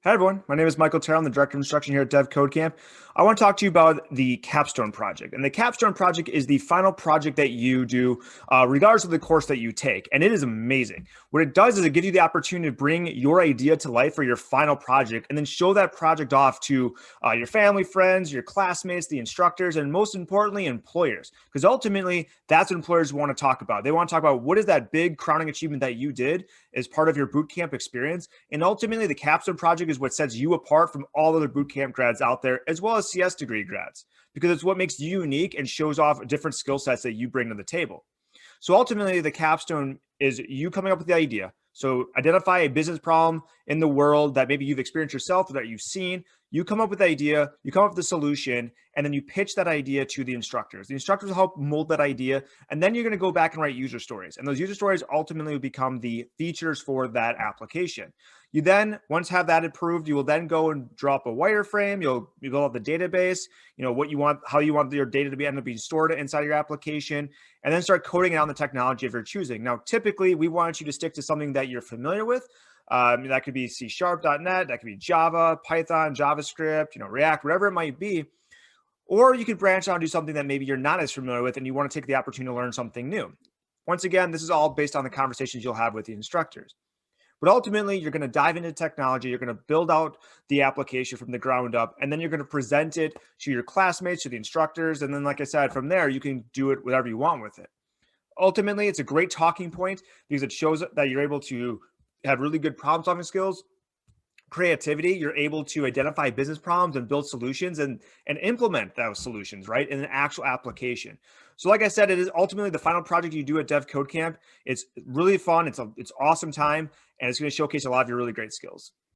Hi, everyone. My name is Michael Terrell. I'm the Director of Instruction here at devCodeCamp. I want to talk to you about the Capstone Project. And the Capstone Project is the final project that you do, regardless of the course that you take. And it is amazing. What it does is it gives you the opportunity to bring your idea to life for your final project and then show that project off to your family, friends, your classmates, the instructors, and most importantly, employers. Because ultimately, that's what employers want to talk about. They want to talk about what is that big crowning achievement that you did as part of your boot camp experience. And ultimately, the Capstone Project is what sets you apart from all other boot camp grads out there, as well as CS degree grads, because it's what makes you unique and shows off different skill sets that you bring to the table. So ultimately, the capstone is you coming up with the idea. So identify a business problem in the world that maybe you've experienced yourself or that you've seen. You come up with the idea, you come up with the solution, and then you pitch that idea to the instructors. The instructors will help mold that idea, and then you're going to go back and write user stories. And those user stories ultimately will become the features for that application. You then, once have that approved, you will then go and drop a wireframe. You'll build out the database, what you want, how you want your data to be end up being stored inside your application, and then start coding it on the technology if you're choosing. Now, typically, we want you to stick to something that you're familiar with. That could be C#, .NET, that could be Java, Python, JavaScript, React, whatever it might be. Or you could branch out and do something that maybe you're not as familiar with and you want to take the opportunity to learn something new. Once again, this is all based on the conversations you'll have with the instructors. But ultimately, you're going to dive into technology. You're going to build out the application from the ground up, and then you're going to present it to your classmates, to the instructors. And then, like I said, from there, you can do it whatever you want with it. Ultimately, it's a great talking point because it shows that you're able to have really good problem solving skills, creativity. You're able to identify business problems and build solutions and implement those solutions, right, in an actual application. So like I said, it is ultimately the final project you do at devCodeCamp. It's really fun. It's awesome time, and it's going to showcase a lot of your really great skills.